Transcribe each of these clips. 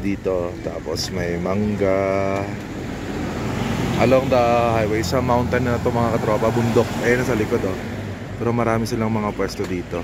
dito. Tapos may mangga. Along the highway, sa mountain na to mga katropa, bundok. Ayun sa likod oh. Pero marami silang mga pwesto dito.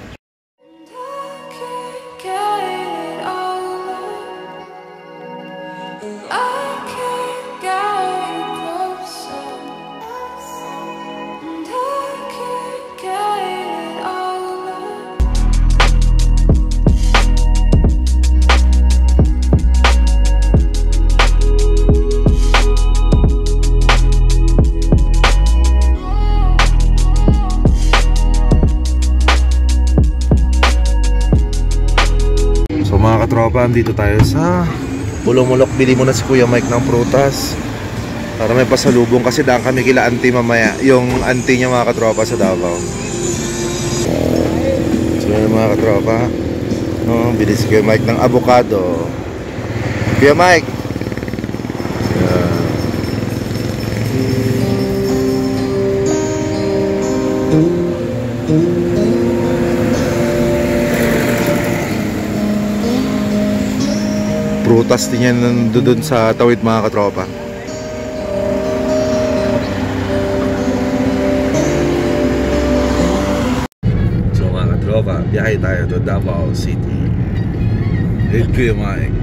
Mga katropa, dito tayo sa Bulong-Mulok. Bili muna si Kuya Mike ng prutas para may pasalubong kasi daan kami kila auntie mamaya. Yung auntie niya mga katropa sa Davao. So yun mga katropa, no, bili si Kuya Mike ng avocado. Kuya Mike, prutas din yan nandun sa tawid mga katropa. So mga katropa, biyahe tayo to Davao City. Hey Kuya Mike.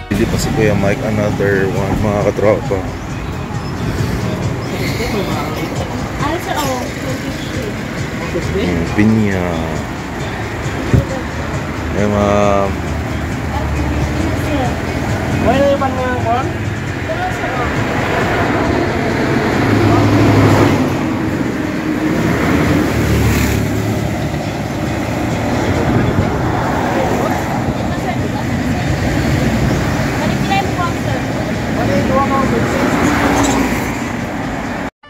Hindi pa si Kuya Mike, another one mga katropa. Pinya. Ay mga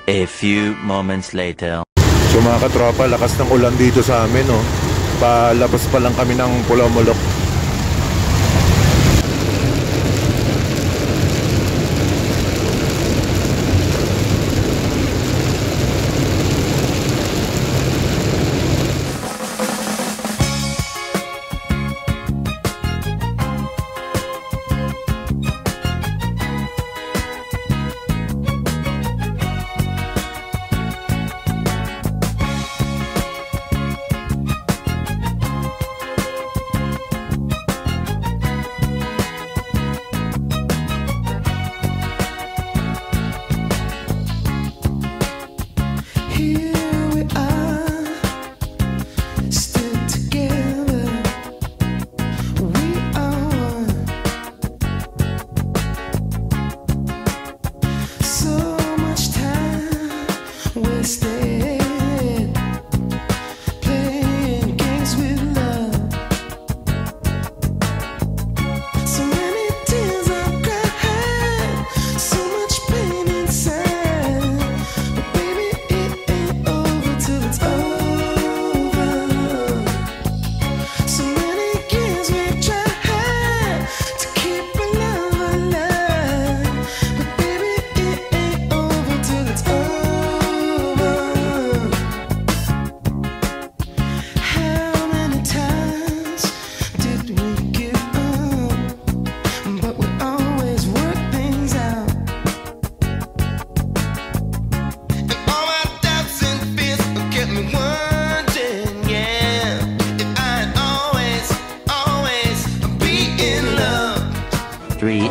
A few moments later. So mga katropa, lakas ng ulan dito sa amin, no? Palabas pa lang kami ng Bulong-Mulok.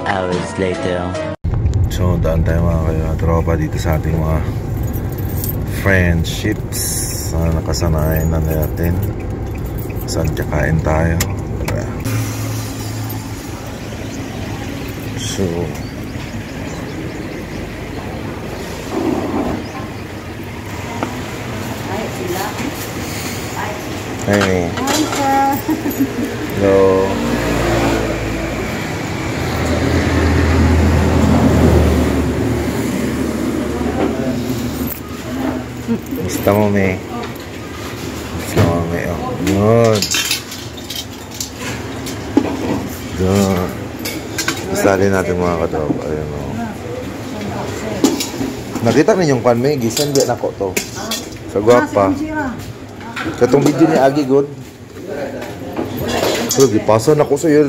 Hours later. So daan tayo mga tropa dito sa ating mga friendships na nakasanayan na natin. Saan kakain tayo? So hey. Hello. Gusto mo, me? Gusto mo, me? Oh, good. Good. Isali natin mga katropa. Ayun, oh. Nakita ninyong kwan may gisan di nako to. Sa gwapa. Katong video ni Agi good. So gipasa na ko sa iyo.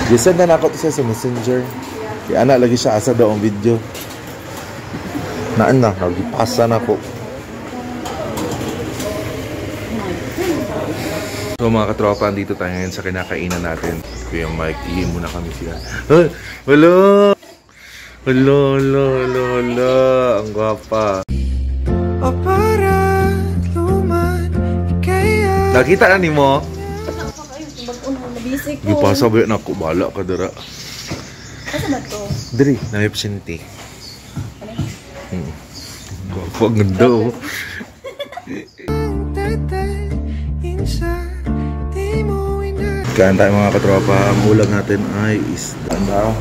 Gisan na nako to sa Messenger. Kaya anak lagi siya asa daw ang video. Naan na, nagipasa na ko. So mga katropa, andito tayo ngayon sa kinakainan natin. Kuya Mike, ihin muna kami siya. Ay, wala! Wala, wala, wala, wala. Ang gwapa. Nakita na ni mo? Di pa sabi na ako, bala ka dara. Asa ba to? Diri, na may pasyente. Gwapa, ang ganda oh. Kain tayo mga katropa. Ang ulam natin ay isda na.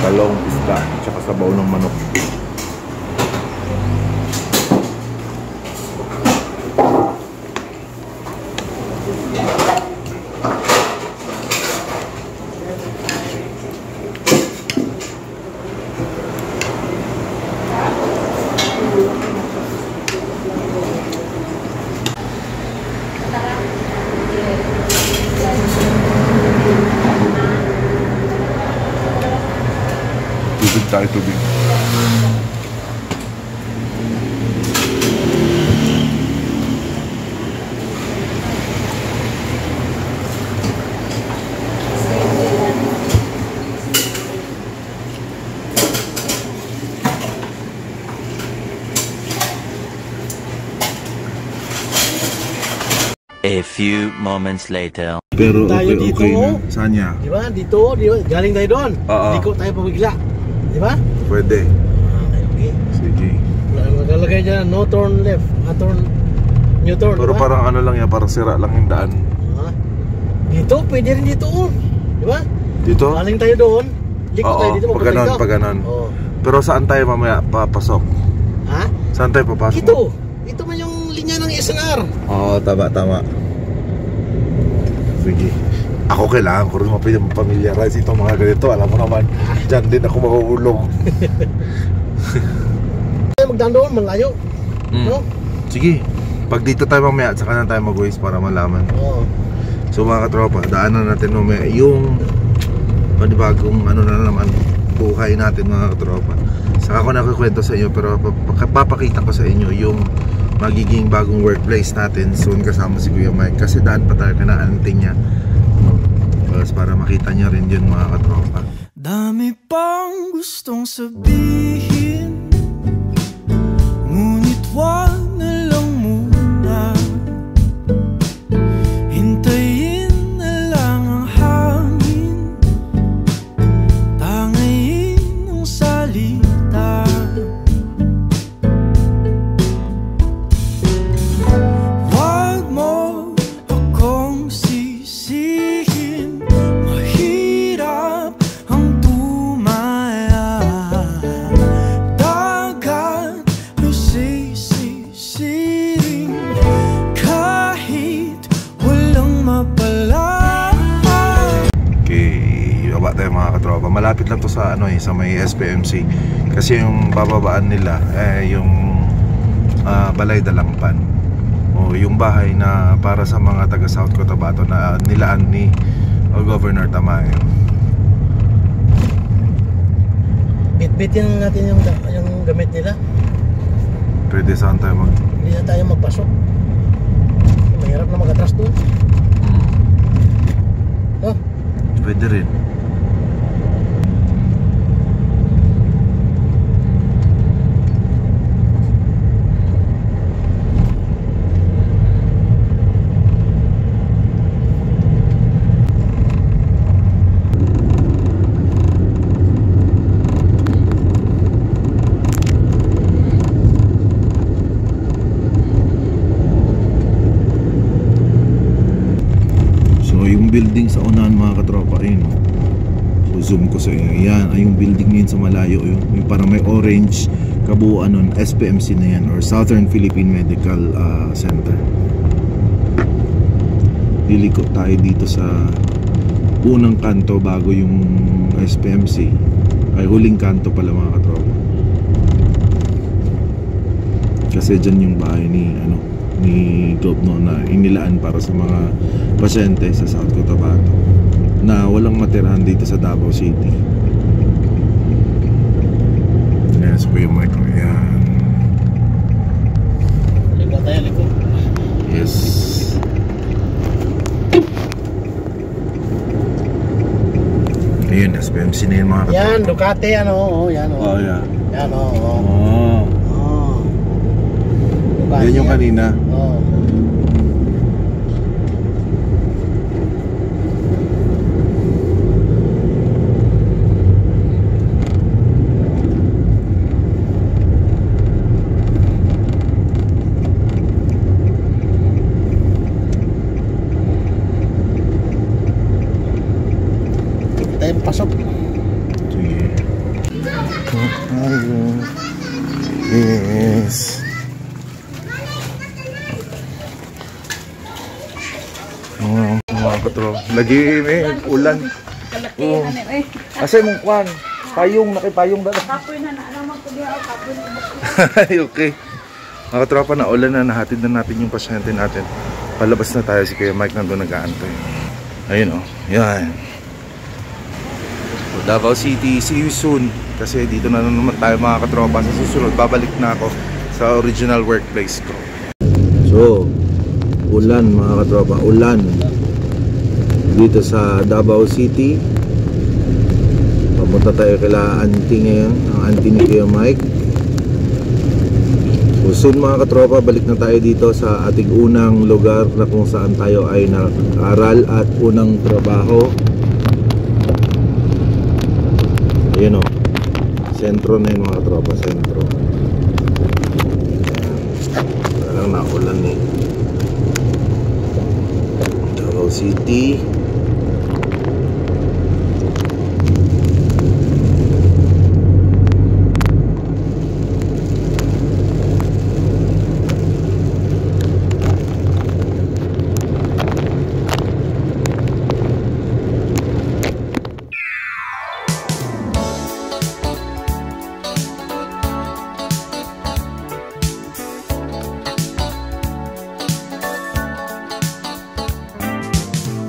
Talong, isda, tsaka sabaw ng manok. Tubig tayo, tubig. A few moments later. Pero Tayo okay, dito, okay na. oh. Saan niya? Di ba? Dito, di ba? Galing tayo doon. Oo. Liko tayo pabigla. Di ba? Pwede. Okay. Sige. Nagalagay dyan, no turn left. Turn, new turn. Pero di ba? parang ano lang yan, parang sira lang yung daan. Ah. Dito, pwede rin dito. Oh. Di ba? Dito? Galing tayo doon. Liko tayo dito. pag ganon, pag ganon. Oo. Pero saan tayo mamaya papasok? Ha? Saan tayo papasok? Ito. Ito man yung linya ng SNR. Oo, tama, tama. Sige. Ako kailangan ko rin mapamiliarize itong mga ganito. Alam mo naman, dyan din ako makuulog. Tayo magdaan doon, malayo. No? Sige. Pag dito tayo mamaya, saka na tayo mag-waste para malaman. Oo. So mga katropa, daanan natin mamaya yung panibagong ano na naman buhay natin mga katropa. Saka ako nakukwento sa inyo, pero papakita ko sa inyo yung magiging bagong workplace natin soon kasama si Kuya Mike. Kasi daan pa tayo kinaanting niya. Tapos para makita niya rin yun mga katropa. Dami pang gustong sabihin, ngunit wag na lang muna. Hintayin na lang ang hangin, tangayin ang salita. Wag mo akong sisihin, mahirap ang tumaya. Dagat nasisisiring kahit walang mapala. Okay, baba tayo mga katropa. Malapit lang to sa ano sa may SPMC. Kasi yung bababaan nila yung Balay Dalangpan. O yung bahay na para sa mga taga South Cotabato na nilaan ni Governor Tamayo. Bit-bitin natin yung gamit nila. Pwede saan tayo mag... Hindi na tayo magpasok. Mahirap na mag-atras doon. Oh, Pwede rin. So yung building sa unahan mga katropa. Ayun, so zoom ko sa inyo. Yan ay yung building na yun sa malayo. Yung parang may orange kabuuan nun, SPMC na yan, or Southern Philippine Medical Center. Liliko tayo dito sa unang kanto bago yung SPMC. Ay huling kanto pala mga katropa. Kasi dyan yung bahay ni Govno na inilaan para sa mga pasyente sa South Cotabato na walang matirahan dito sa Davao City. Ayan, so yung mic. Ayan. Liko tayo, liko. Yes. Ayun, SPMC na yun mga katropa. Yan, Ducati, ano, oh, yan, oh. Oh, yeah. Yan, oh, oh. Oh. Oh. Ducati, Yan yung kanina. Oh. Tayo pasok. Sige. Yes. Oh, mga katro. Lagi may ulan. Oh. Kasi mong kwan. Payong, nakipayong dala. Kapoy na naman ko diya. Kapoy na. Okay. Mga katropa, na ulan na, nahatid na natin yung pasyente natin. Palabas na tayo, si Kuya Mike nandun nag-aantay. Ayun oh. Yan. Davao City, see you soon. Kasi dito na naman tayo mga katropa. Sa susunod, babalik na ako sa original workplace ko. So, ulan mga katropa, ulan dito sa Davao City. Papunta tayo kila auntie ngayon, ang auntie ni Kuya Mike. So soon mga katropa, balik na tayo dito sa ating unang lugar na kung saan tayo ay nag-aral at unang trabaho. Ayun o, sentro na yun mga tropa, sentro. Parang naulan eh. Davao City.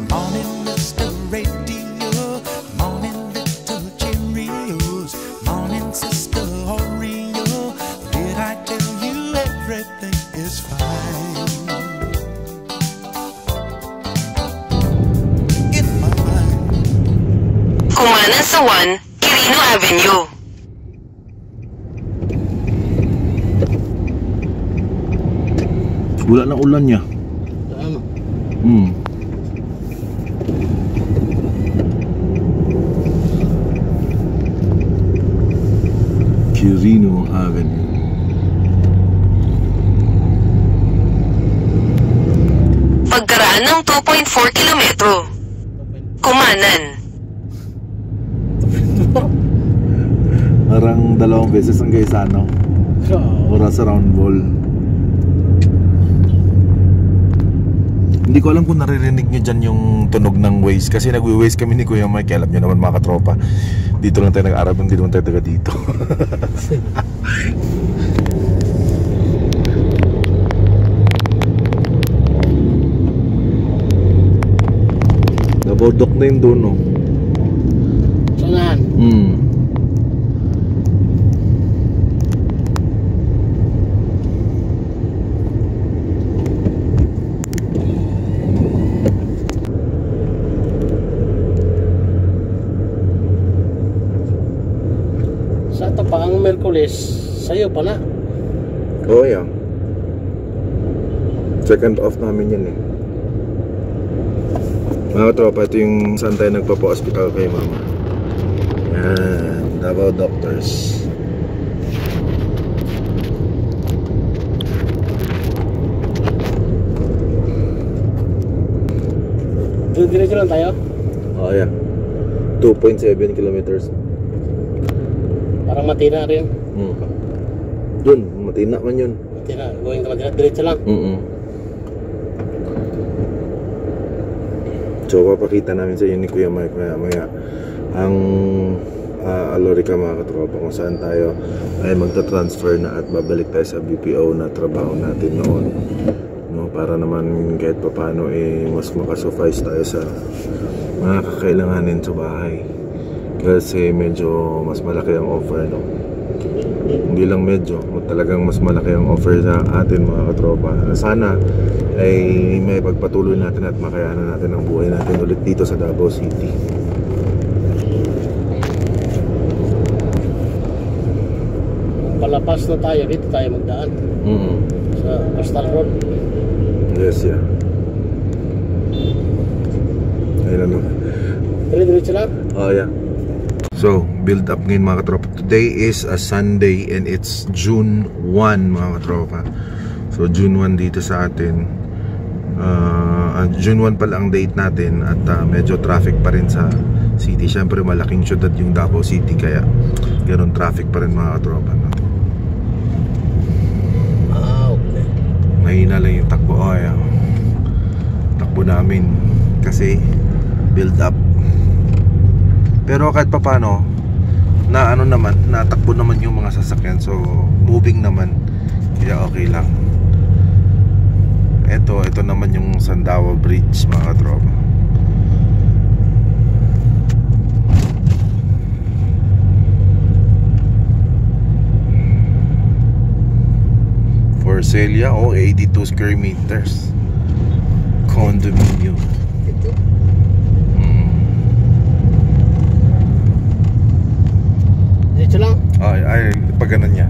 Morning, Mr. Radio. Morning, little Cheerios. Morning, Sister Oreo. Did I tell you everything is fine? In my mind. Kumanan sa 1, Quirino Avenue. Wala na ulan niya. Tama. Quirino Avenue. Pagkaraan ng 2.4 kilometro. Kumanan. Parang 2 beses ang Gaisano. Oras sa round ball. Hindi ko alam kung naririnig nyo dyan yung tunog ng Waze. Kasi nagwi-Waze kami ni Kuya Mike. Alam nyo naman mga katropa, dito lang tayo nag-arab, hindi naman tayo taga dito. Nabodok na yun doon, no? Saan? Sa ito pa ang Merkulis, sa'yo pa na. Oh yeah. Second off namin yan eh. Mga tropa, ito yung saan tayo nagpapa-hospital kay mama. Yan, Davao Doctors. Diretso lang tayo. Oh, yeah. 2.7 kilometers. Parang Matina rin. Dun, Matina man yun. Matina, going to Matina, diretso lang. So papakita namin sa inyo ni Kuya Mike maya ang Alorica mga katropa, kung saan tayo ay magta-transfer na at babalik tayo sa BPO na trabaho natin noon, no, para naman kahit papaano mas makasuffice tayo sa mga kakailanganin sa bahay, kasi medyo mas malaki ang offer, no? Hindi lang medyo, talagang mas malaki ang offer sa atin mga katropa. Sana ay may pagpatuloy natin at makayanan natin ang buhay natin ulit dito sa Davao City. Palapas na tayo, dito tayo magdaan. Sa Coastal Road. Yes, yeah. Ayun ano. Diretso lang? Oh, yeah. So, build up ngayon mga katropa. Today is a Sunday and it's June 1 mga katropa. So, June 1 dito sa atin. June 1 pala ang date natin at medyo traffic pa rin sa city. Siyempre, malaking syudad yung Davao City, kaya ganoon traffic pa rin mga katropa, no? Okay. Mahina lang yung takbo. Oh, yeah. Takbo namin kasi build up. Pero kahit pa paano, na ano naman, natakbo naman yung mga sasakyan. So, moving naman. Kaya okay lang. Ito naman yung Sandawa Bridge mga katropa. For Celia, 82 square meters. Condominium. Diretso lang? Ay, pag ganun niya.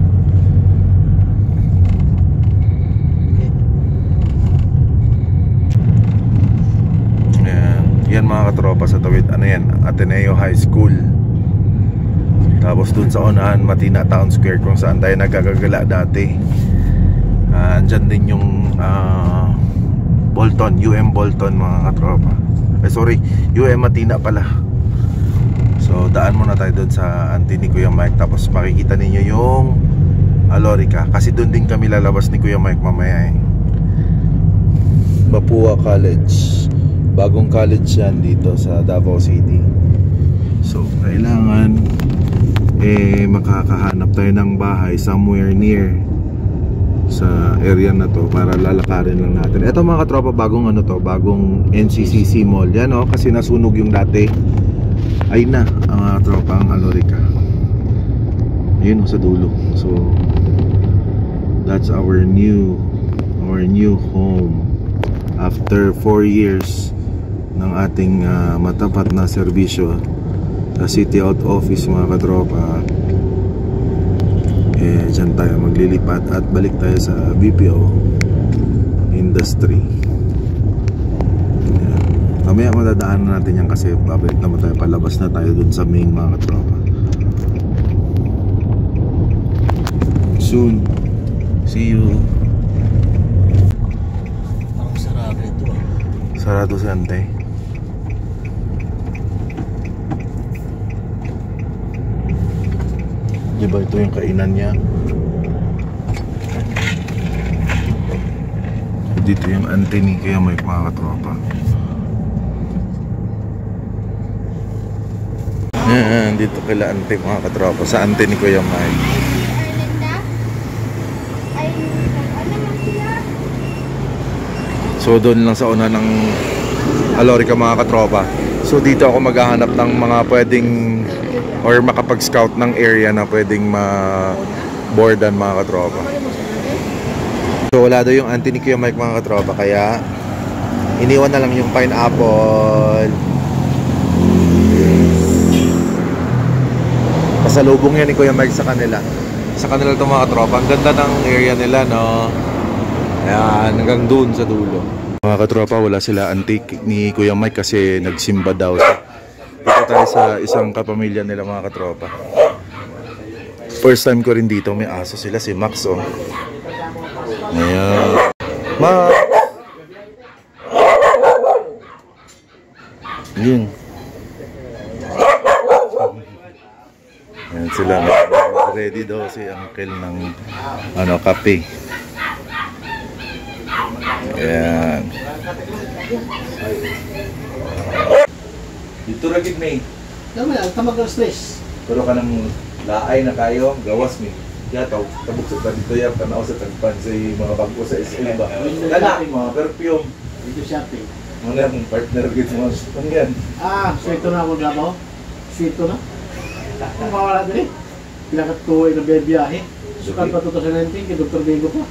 Yan mga katropa, sa tawid, ano yan, Ateneo High School. Tapos dun sa unahan, Matina Town Square, kung saan tayo nagagagala dati. Andyan din yung Bolton, UM Bolton mga katropa. Sorry, UM Matina pala. So daan muna tayo dun sa auntie ni Kuya Mike. Tapos makikita ninyo yung Alorica, kasi dun din kami lalabas ni Kuya Mike mamaya Mapua College. Bagong college yan dito sa Davao City. So kailangan makakahanap tayo ng bahay somewhere near sa area na to para lalakarin lang natin. Ito mga katropa, bagong ano to, bagong NCCC Mall yan, oh, kasi nasunog yung dati. Ay na ang mga tropa ang Alorica. Ayun, sa dulo. So that's our new home after 4 years ng ating matapat na serbisyo sa City Out Office mga katropa. Dyan tayo maglilipat at balik tayo sa BPO industry. Mamaya madadaanan natin yan kasi babalik naman tayo, palabas na tayo dun sa main mga katropa. Soon. See you. Parang sarado ito. Sarado si Ante. Diba ito yung kainan niya? Dito yung auntie ni Kuya Mike mga katropa. Dito kila auntie mga katropa, sa auntie ni Kuya Mike. So doon lang sa una ng Alorica mga katropa. So dito ako maghahanap ng mga pwedeng or makapag-scout ng area na pwedeng ma-boardan mga katropa. So wala daw yung auntie ni Kuya Mike mga katropa, kaya iniwan na lang yung pineapple. Pasalubong yan ni Kuya Mike sa kanila. Sa kanila itong mga katropa. Ang ganda ng area nila, no? Ayan, hanggang dun sa dulo. Mga katropa, wala sila auntie ni Kuya Mike kasi nagsimba daw. Dito tayo sa isang kapamilya nila mga katropa. First time ko rin dito, may aso sila, si Max, oh. Ayan. Max! Yun. Ayan sila, ready daw si Uncle ng kape. Ayan. Dito ragid may. Tama yan, tamag ng stress. Pero ka ng laay na kayo, gawas mi. Kaya tabuk sa dito yan, tanaw sa tagpan sa mga bago sa SM ba. Kala, mga perfume. Dito shopping. Mga yung partner gito mga sutong yan. Swito na ako gabaw. Swito na. Kung mawala din eh. Pinakat ko ay nabiyahe. Sukat pa 2019 kay Dr. Bego pa.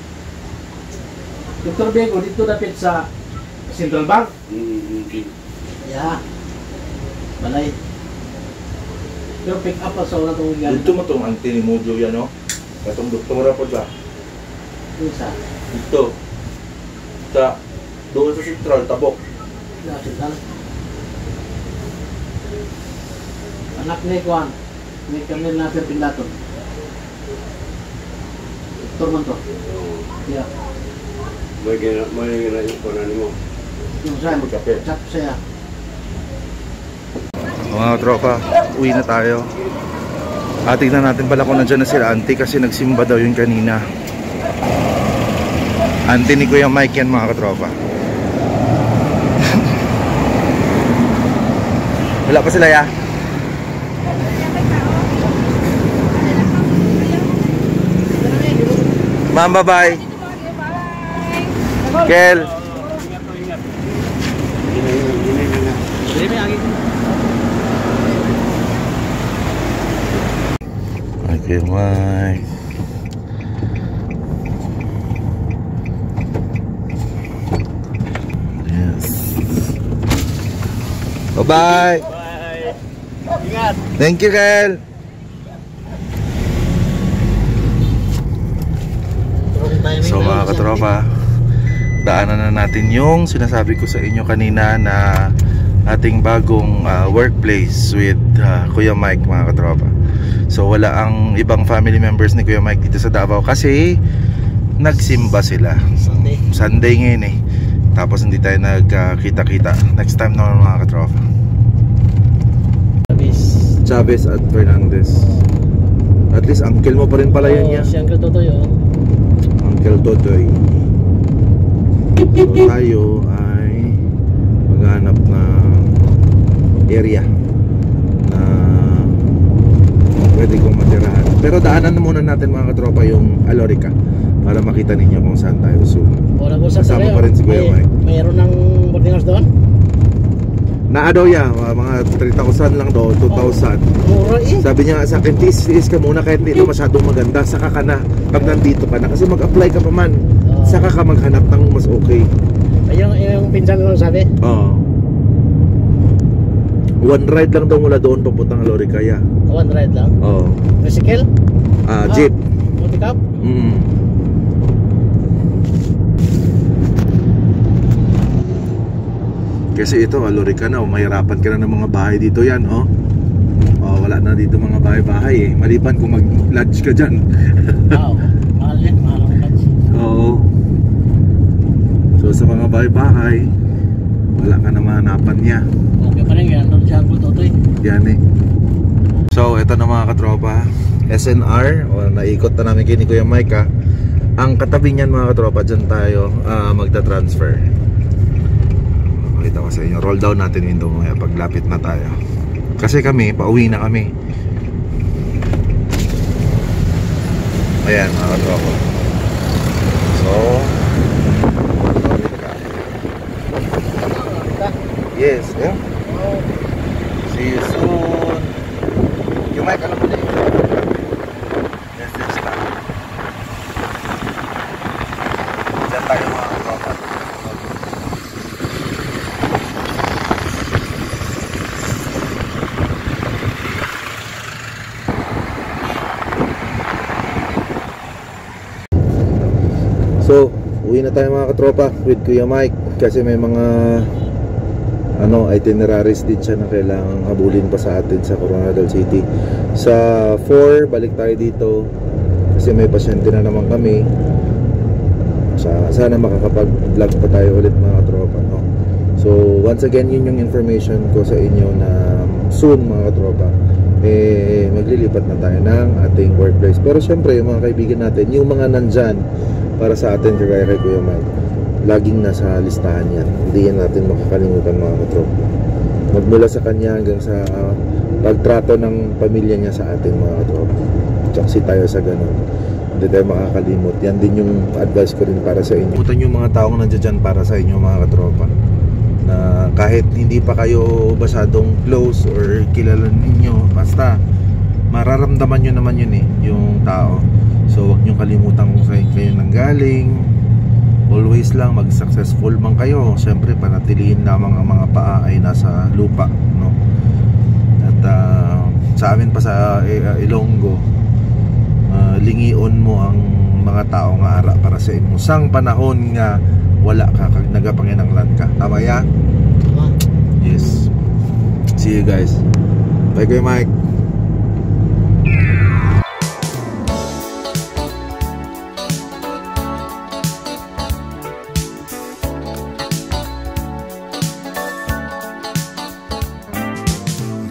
Dr. Bego dito dapit sa Central Bank. Yeah. Balay. Pero pick up pa sa una itong ganyan. Dito mo itong antinimojo yan, no? Katong doktora po ba? Isa. Dito. Doon sa Central, Tabok. Lapit lang. Anak ni Juan. May kami natin pindaton. Doktor man to. Yeah. May gina yung kunan mo. Yung saan? Magkape. Chat saya. Mga tropa, uwi na tayo. Tingnan natin pala kung nandiyan na sila auntie kasi nagsimba daw yun kanina. Auntie ni Kuya Mike yan mga katropa. Wala pa sila ya? Ma'am, bye-bye. Kel. Okay, Mike. Yes. Bye-bye. Ingat. Thank you, Kel. So mga katropa, daanan na natin yung sinasabi ko sa inyo kanina na ating bagong workplace with Kuya Mike mga katropa. So wala ang ibang family members ni Kuya Mike dito sa Davao kasi nagsimba sila. Sunday ngayon eh. Tapos hindi tayo nagkita-kita. Next time naman mga katropa. Chavez at Fernandez. At least uncle mo pa rin pala yan niya. Si Uncle Totoy Uncle Totoy. So tayo ay maghanap na area na pwede kong matirahan. Pero daanan na muna natin mga katropa yung Alorica para makita ninyo kung saan tayo soon. Kasama pa rin si Kuya Mike. Mayroon ng boarding house doon? Naadaw ya, mga 3,000 lang daw, 2,000. Mura eh. Sabi niya sa akin, tiis ka muna kahit hindi masyadong maganda, saka ka na pag nandito ka na. Kasi mag-apply ka pa man, saka ka maghanap ng mas okay. Yung pinsan ko sabi? Oo. One ride lang daw mula doon papuntang Alorica ya. One ride lang? Oo. Tricycle? Jeep. Multi-cab? Kasi ito, Alorica na, mahirapan ka na ng mga bahay dito yan, wala na dito mga bahay-bahay eh. Maliban kung mag-lodge ka dyan. Oo, mahal yan, mahal ang lodge. Oo. So sa mga bahay-bahay, wala ka na mahanapan niya. Okay pa rin, yan, si Uncle Totoy. Yan eh. So ito na mga katropa, SNR, naikot na namin kini Kuya Mike Ang katabi niyan mga katropa, dyan tayo magta-transfer. Makita ko sa inyo, roll down natin window mo paglapit na tayo. Kasi kami, pauwi na kami. Ayan mga katropa. So yes, yeah. See you soon. Yung mic, alam mo na yun. Yes, yes lang. Diyan tayo mga katropa. So, uwi na tayo mga katropa with Kuya Mike kasi may mga itineraries din siya na kailangang habulin pa sa atin sa Coronadal City. Sa 4, balik tayo dito kasi may pasyente na naman kami. Sana makakapag-vlog pa tayo ulit mga katropa, no? So, once again, yun yung information ko sa inyo na soon mga katropa, maglilipat na tayo ng ating workplace. Pero syempre yung mga kaibigan natin, yung mga nandyan para sa atin, kagaya kay Kuya Mike, laging nasa listahan yan. Hindi yan natin makakalimutan mga katropa. Magmula sa kanya hanggang sa pagtrato ng pamilya niya sa atin mga katropa. Tsaksi tayo sa ganun, hindi tayo makakalimot. Yan din yung advice ko rin para sa inyo. Putan yung mga taong nandiyan dyan para sa inyo mga katropa, na kahit hindi pa kayo masyadong close or kilala ninyo, basta mararamdaman nyo naman yun yung tao. So wag nyo kalimutan kung saan kayo nanggaling. Always lang mag-successful man kayo, syempre panatiliin lamang ang mga paa ay nasa lupa, no? At sa amin pa sa Ilonggo, lingion mo ang mga tao nga ara para sa imo sang panahon nga wala ka kag nagapanginanglan ka. Tama ya? Yes. See you guys. Bye Kuya Mike.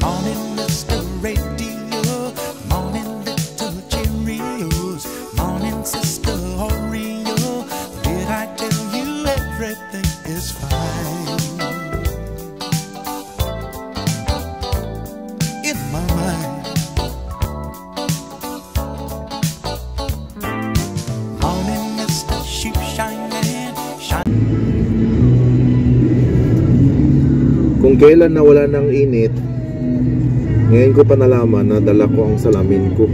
Morning, Mr. Radio. Morning, little Cheerios. Morning, Sister Oreo. Did I tell you everything is fine? In my mind. Morning, Mr. Shoe Shining. Kung kailan nawala ng init, ngayon ko pa nalaman na dala ko ang salamin ko.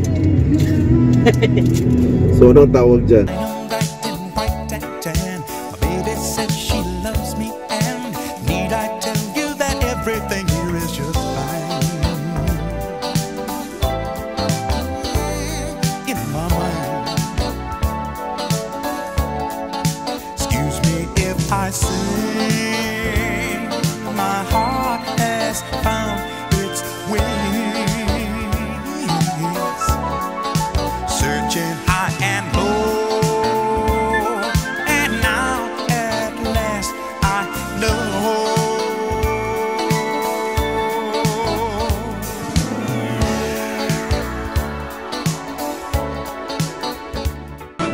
So anong tawag dyan? Bright and bright and tan. My baby says she loves me, and need I tell you that everything here is just fine? In my mind. Excuse me if I say my heart has found its wings, searching high and low, and now at last I know.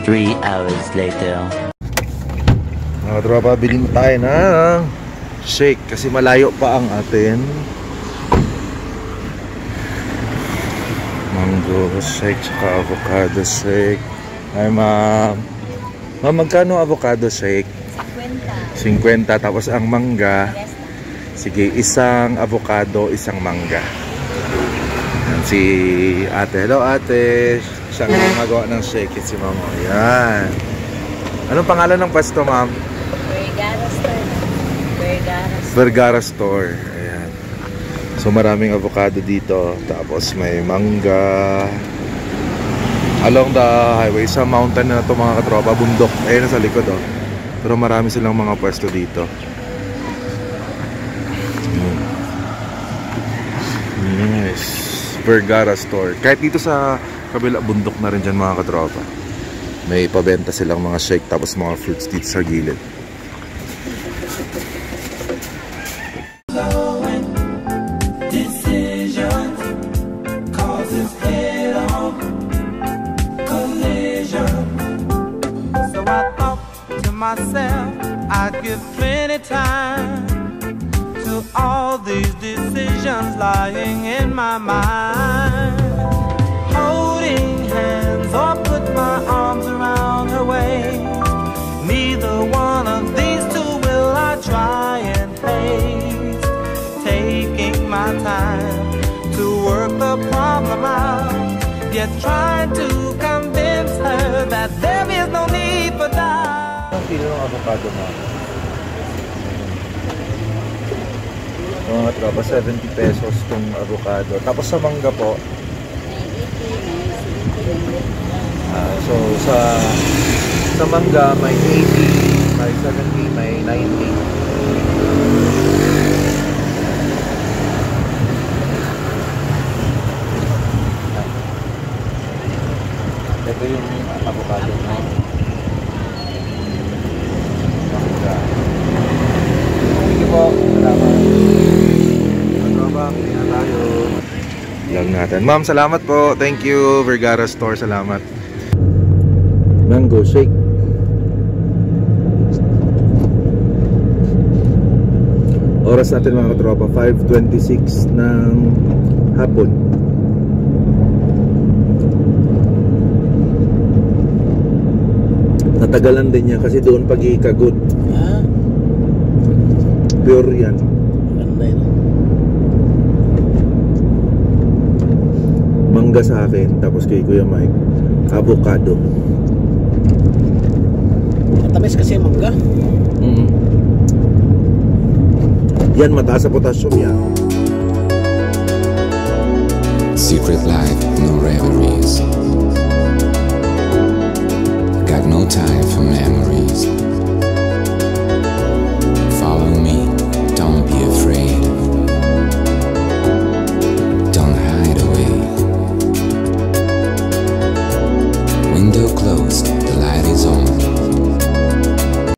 3 hours later. Mga tropa, bilhin tayo ng shake kasi malayo pa ang atin. Mango shake tsaka avocado shake. Ay ma'am, magkano avocado shake? 50. Tapos ang mangga, sige, isang avocado, isang mangga. Yan, si ate. Hello ate, siyang gumagawa ng shake, si mama. Yan. Anong pangalan ng pwesto ma'am? Vergara Store. Vergara Store. Ayan. So maraming avocado dito. Tapos may mangga. Along the highway, sa mountain na ito mga katropa, bundok. Ayan sa likod oh. Pero marami silang mga pwesto dito. Yes. Vergara Store. Kahit dito sa kabila, bundok na rin dyan mga katropa. May pabenta silang mga shake tapos mga fruits dito sa gilid. Myself, I'd give plenty time to all these decisions lying in my mind. Holding hands or put my arms around her waist. Neither one of these two will I try and haste. Taking my time to work the problem out, yet trying to convince her that there is no need for doubt. Kilo ng avocado mo. Mga tropa, 70 pesos itong avocado. Tapos sa mangga po, so sa mangga may 80, may 70, may 90. Ito yung avocado mo. Thank you po. Salamat. Ano ba? Kaya tayo. vlog natin. Ma'am, salamat po. Thank you, Vergara Store. Salamat. Mango shake. Oras natin mga katropa, 5:26 ng hapon. Natagalan din niya kasi doon pag-ikagod. Ah, Pure yan. ganda yun. Mangga sa akin, tapos kay Kuya Mike, avocado. Matamis kasi yung mangga. Yan, mataas sa potassium yan. Secret life, no reveries. Got no time for memories.